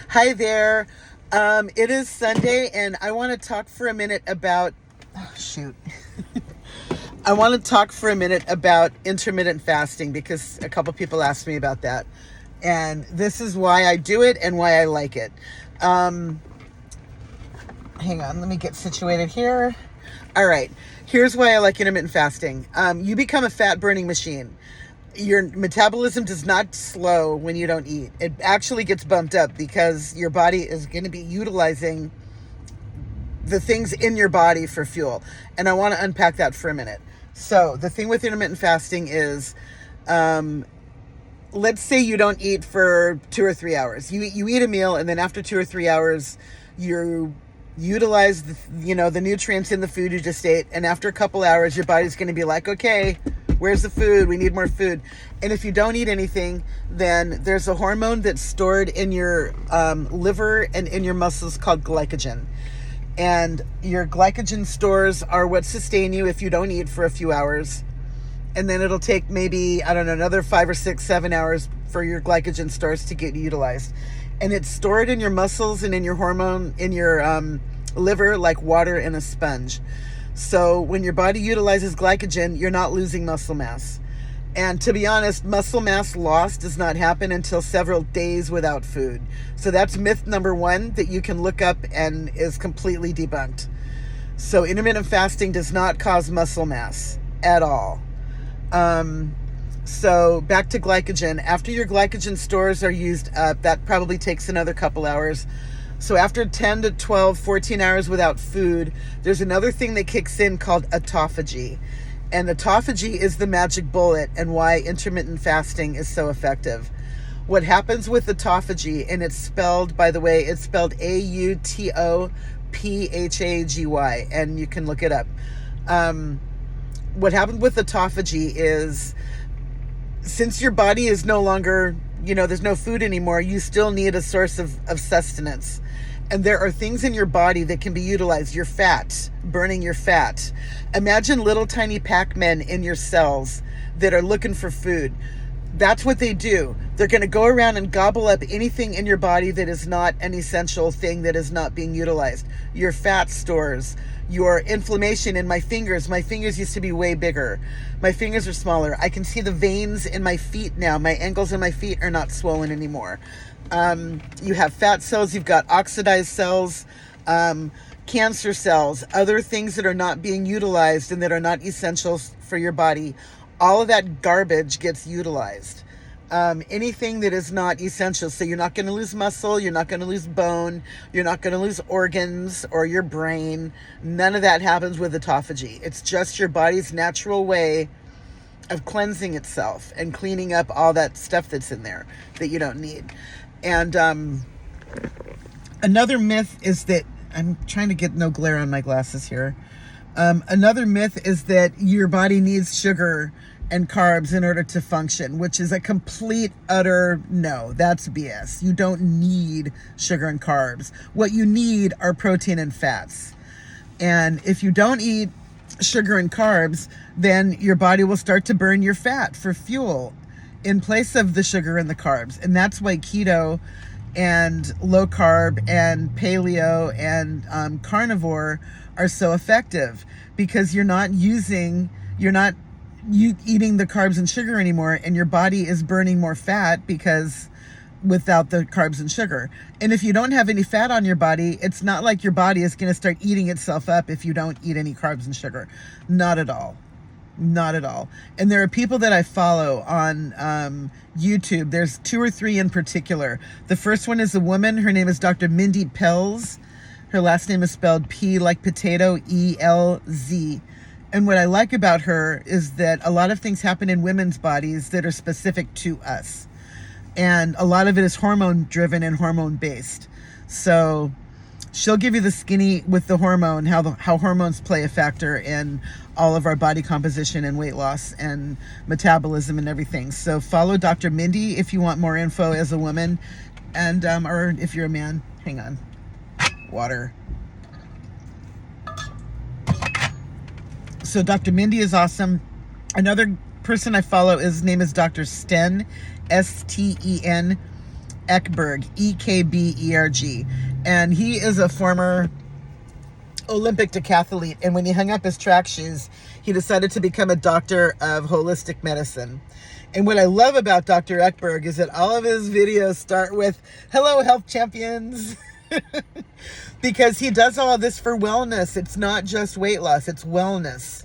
Hi there. It is Sunday, and I want to talk for a minute about. Oh, shoot. I want to talk for a minute about intermittent fasting because a couple people asked me about that. And this is why I do it and why I like it. Hang on, let me get situated here. All right. Here's why I like intermittent fasting. You become a fat burning machine. Your metabolism does not slow when you don't eat. It actually gets bumped up because your body is going to be utilizing the things in your body for fuel. And I want to unpack that for a minute. So the thing with intermittent fasting is, let's say you don't eat for 2 or 3 hours. You eat a meal, and then after 2 or 3 hours, you utilize the nutrients in the food you just ate. And after a couple hours, your body's going to be like, okay, where's the food? We need more food. And if you don't eat anything, then there's a hormone that's stored in your liver and in your muscles called glycogen. And your glycogen stores are what sustain you if you don't eat for a few hours. And then it'll take maybe, another 5 or 6, 7 hours for your glycogen stores to get utilized. And it's stored in your muscles and in your hormone, in your liver, like water in a sponge. So when your body utilizes glycogen, you're not losing muscle mass. And to be honest, muscle mass loss does not happen until several days without food. So that's myth number 1 that you can look up and is completely debunked. So intermittent fasting does not cause muscle mass at all. So back to glycogen. After your glycogen stores are used up, that probably takes another couple hours. So after 10 to 12, 14 hours without food, there's another thing that kicks in called autophagy. And autophagy is the magic bullet and why intermittent fasting is so effective. What happens with autophagy, and it's spelled, by the way, it's spelled AUTOPHAGY, and you can look it up. What happens with autophagy is, since your body is no longer, there's no food anymore, you still need a source of sustenance. And there are things in your body that can be utilized. Your fat, burning your fat. Imagine little tiny Pac-Men in your cells that are looking for food. That's what they do. They're going to go around and gobble up anything in your body that is not an essential thing that is not being utilized. Your fat stores, your inflammation in my fingers. My fingers used to be way bigger. My fingers are smaller. I can see the veins in my feet now. My ankles in my feet are not swollen anymore. You have fat cells, you've got oxidized cells, cancer cells, other things that are not being utilized and that are not essential for your body. All of that garbage gets utilized. Anything that is not essential. So you're not going to lose muscle, you're not going to lose bone, you're not going to lose organs or your brain. None of that happens with autophagy. It's just your body's natural way of cleansing itself and cleaning up all that stuff that's in there that you don't need. And another myth is that, I'm trying to get no glare on my glasses here. Another myth is that your body needs sugar and carbs in order to function, which is a complete, utter no. That's BS. You don't need sugar and carbs. What you need are protein and fats. And if you don't eat sugar and carbs, then your body will start to burn your fat for fuel in place of the sugar and the carbs. And that's why keto and low carb and paleo and carnivore are so effective, because you're not eating the carbs and sugar anymore, and your body is burning more fat because without the carbs and sugar. And if you don't have any fat on your body, it's not like your body is going to start eating itself up if you don't eat any carbs and sugar. Not at all. Not at all. And there are people that I follow on YouTube. There's 2 or 3 in particular. The first one is a woman. Her name is Dr. Mindy Pelz. Her last name is spelled P like potato, E-L-Z. And what I like about her is that a lot of things happen in women's bodies that are specific to us. And a lot of it is hormone driven and hormone based. So she'll give you the skinny with the hormone, how hormones play a factor in all of our body composition and weight loss and metabolism and everything. So follow Dr. Mindy if you want more info as a woman, and or if you're a man. Hang on. Water. So Dr. Mindy is awesome. Another person I follow, his name is Dr. Sten, S-T-E-N. Ekberg, Ekberg. And he is a former Olympic decathlete. And when he hung up his track shoes, he decided to become a doctor of holistic medicine. And what I love about Dr. Ekberg is that all of his videos start with, "Hello, health champions." Because he does all of this for wellness. It's not just weight loss, it's wellness.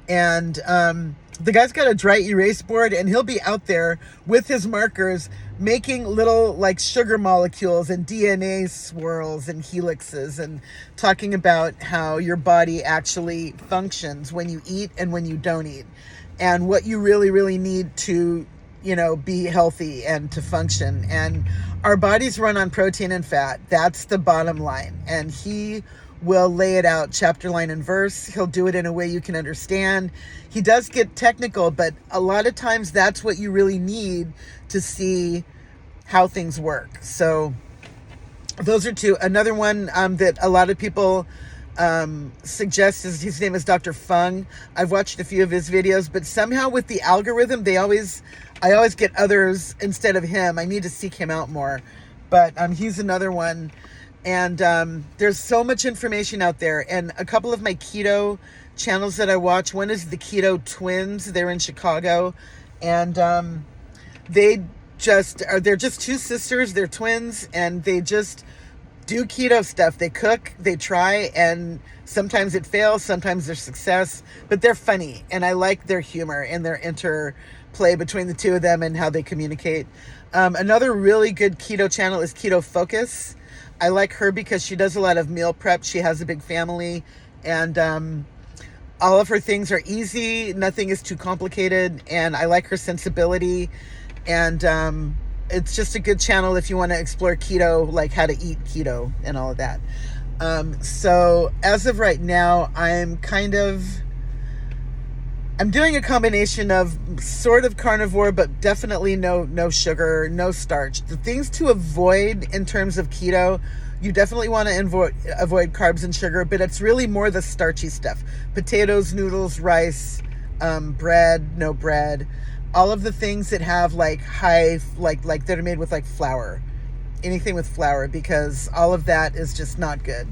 And the guy's got a dry erase board, and he'll be out there with his markers making little like sugar molecules and DNA swirls and helixes, and talking about how your body actually functions when you eat and when you don't eat, and what you really, really need to, be healthy and to function. And our bodies run on protein and fat. That's the bottom line. And he will lay it out chapter, line, and verse. He'll do it in a way you can understand. He does get technical, but a lot of times that's what you really need to see how things work. So those are two. Another one that a lot of people suggest is, his name is Dr. Fung. I've watched a few of his videos, but somehow with the algorithm, I always get others instead of him. I need to seek him out more. But he's another one. And there's so much information out there. And a couple of my keto channels that I watch, one is the Keto Twins. They're in Chicago. And they're just two sisters. They're twins. And they just do keto stuff. They cook, they try, and sometimes it fails, sometimes there's success. But they're funny. And I like their humor and their interplay between the two of them and how they communicate. Another really good keto channel is Keto Focus. I like her because she does a lot of meal prep. She has a big family, and all of her things are easy. Nothing is too complicated, and I like her sensibility. And it's just a good channel if you want to explore keto, like how to eat keto and all of that. So as of right now, I'm doing a combination of sort of carnivore, but definitely no sugar, no starch. The things to avoid in terms of keto, you definitely want to avoid carbs and sugar, but it's really more the starchy stuff. Potatoes, noodles, rice, bread, no bread. All of the things that have like high, like that are made with like flour. Anything with flour, because all of that is just not good.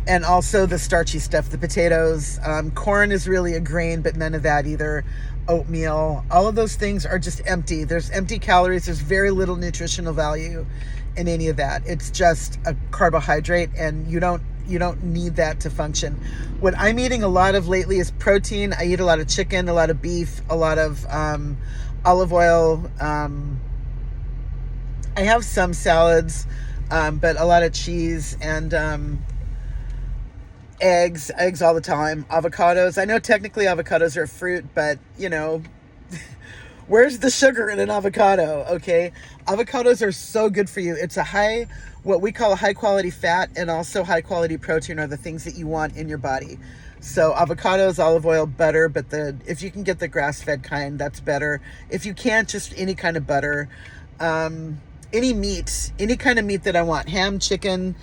And also the starchy stuff, the potatoes. Corn is really a grain, but none of that either. Oatmeal. All of those things are just empty. There's empty calories. There's very little nutritional value in any of that. It's just a carbohydrate, and you don't need that to function. What I'm eating a lot of lately is protein. I eat a lot of chicken, a lot of beef, a lot of olive oil. I have some salads, but a lot of cheese and eggs all the time. Avocados. I know technically avocados are a fruit, but where's the sugar in an avocado? Okay. Avocados are so good for you. It's what we call a high quality fat, and also high quality protein are the things that you want in your body. So avocados, olive oil, butter, but if you can get the grass-fed kind, that's better. If you can't, just any kind of butter. Any meat, any kind of meat that I want. Ham, chicken,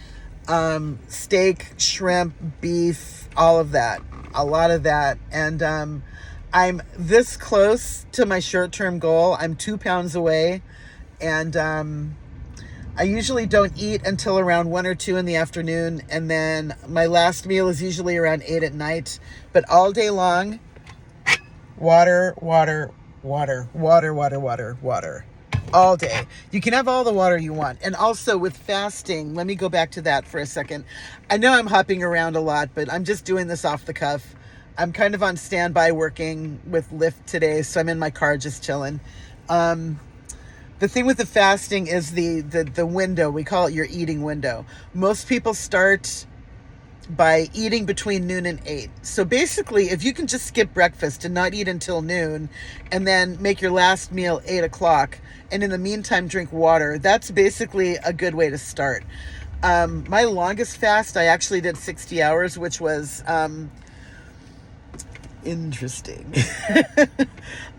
steak, shrimp, beef, all of that, a lot of that. And I'm this close to my short-term goal. I'm 2 pounds away, and I usually don't eat until around 1 or 2 in the afternoon, and then my last meal is usually around 8 at night. But all day long, water, water, water, water, water, water, water. All day. You can have all the water you want. And also with fasting, let me go back to that for a second. I know I'm hopping around a lot, but I'm just doing this off the cuff. I'm kind of on standby working with Lyft today, so I'm in my car just chilling. The thing with the fasting is the window. We call it your eating window. Most people start by eating between noon and 8. So basically, if you can just skip breakfast and not eat until noon, and then make your last meal 8 o'clock, and in the meantime drink water, that's basically a good way to start. My longest fast, I actually did 60 hours, which was interesting.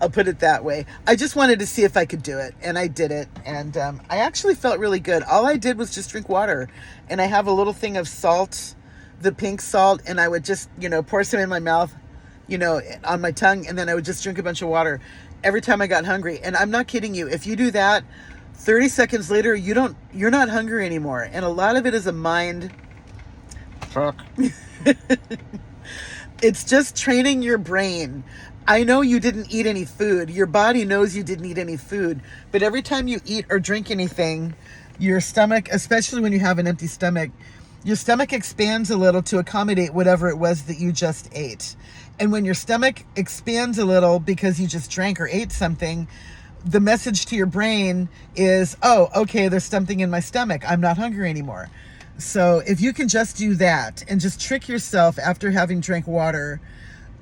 I'll put it that way. I just wanted to see if I could do it, and I did it, and I actually felt really good. All I did was just drink water, and I have a little thing of salt, the pink salt, and I would just, pour some in my mouth, on my tongue, and then I would just drink a bunch of water. every time I got hungry. And I'm not kidding you. If you do that, 30 seconds later, you're not hungry anymore. And a lot of it is a mind fuck. It's just training your brain. I know you didn't eat any food. Your body knows you didn't eat any food. But every time you eat or drink anything, your stomach, especially when you have an empty stomach, your stomach expands a little to accommodate whatever it was that you just ate. And when your stomach expands a little because you just drank or ate something, the message to your brain is, oh, okay, there's something in my stomach. I'm not hungry anymore. So if you can just do that and just trick yourself after having drank water,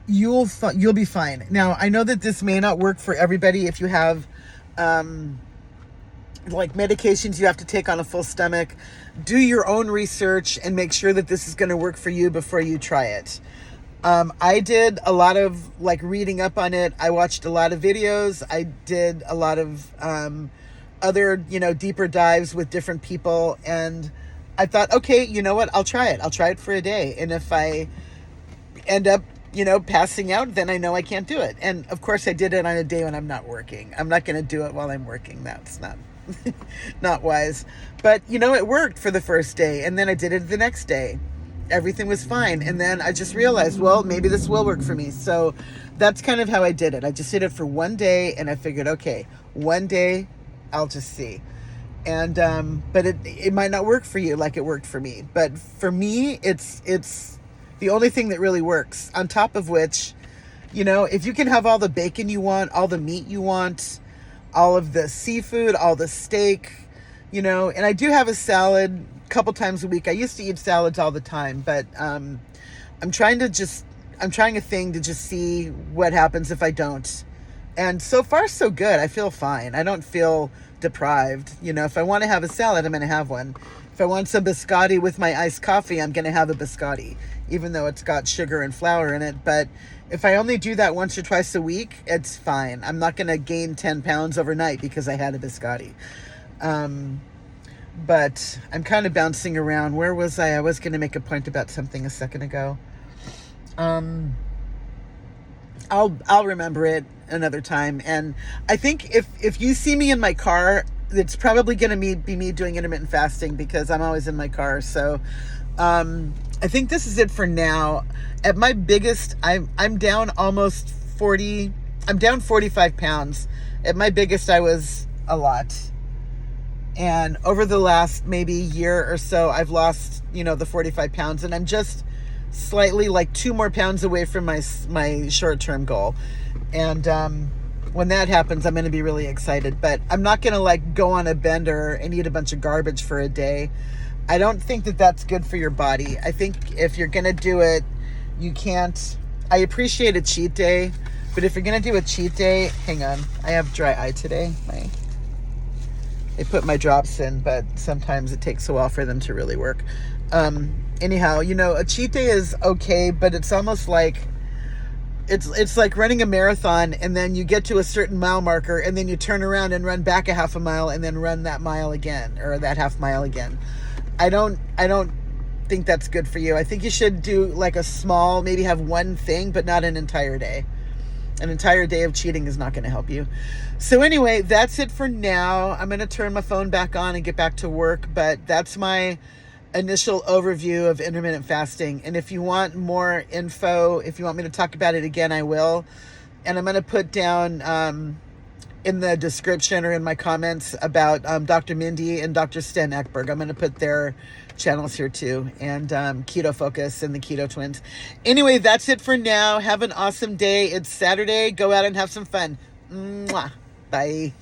you'll be fine. Now, I know that this may not work for everybody. If you have like medications you have to take on a full stomach, do your own research and make sure that this is going to work for you before you try it. I did a lot of like reading up on it. I watched a lot of videos. I did a lot of other, deeper dives with different people. And I thought, okay, you know what? I'll try it. I'll try it for a day. And if I end up, passing out, then I know I can't do it. And of course I did it on a day when I'm not working. I'm not going to do it while I'm working. That's not wise. But, it worked for the first day. And then I did it the next day. Everything was fine. And then I just realized, well, maybe this will work for me. So that's kind of how I did it. I just did it for one day and I figured, okay, one day I'll just see. And, but it might not work for you like it worked for me. But for me, it's the only thing that really works. On top of which, if you can have all the bacon you want, all the meat you want, all of the seafood, all the steak, and I do have a salad a couple times a week. I used to eat salads all the time, but I'm trying a thing to just see what happens if I don't. And so far, so good. I feel fine. I don't feel deprived. If I want to have a salad, I'm going to have one. If I want some biscotti with my iced coffee, I'm going to have a biscotti, even though it's got sugar and flour in it. But if I only do that once or twice a week, it's fine. I'm not going to gain 10 pounds overnight because I had a biscotti. But I'm kind of bouncing around. Where was I? I was going to make a point about something a second ago. I'll remember it another time. And I think if you see me in my car, it's probably going to be me doing intermittent fasting because I'm always in my car. So I think this is it for now. At my biggest, I'm down almost 40. I'm down 45 pounds. At my biggest, I was a lot. And over the last maybe year or so, I've lost, the 45 pounds. And I'm just slightly like 2 more pounds away from my short-term goal. And when that happens, I'm going to be really excited. But I'm not going to like go on a bender and eat a bunch of garbage for a day. I don't think that that's good for your body. I think if you're going to do it, you can't. I appreciate a cheat day, but if you're going to do a cheat day, hang on. I have dry eye today. I put my drops in, but sometimes it takes a while for them to really work. Anyhow, a cheat day is okay, but it's almost like it's like running a marathon and then you get to a certain mile marker and then you turn around and run back a half a mile and then run that mile again or that half mile again. I don't think that's good for you. I think you should do like a small, maybe have one thing, but not an entire day. An entire day of cheating is not going to help you. So anyway, that's it for now. I'm going to turn my phone back on and get back to work, but that's my initial overview of intermittent fasting. And if you want more info, if you want me to talk about it again, I will. And I'm going to put down in the description or in my comments about Dr. Mindy and Dr. Sten Ekberg. I'm going to put their channels here too, and Keto Focus and the Keto Twins. Anyway, that's it for now. Have an awesome day. It's Saturday. Go out and have some fun. Mwah. Bye.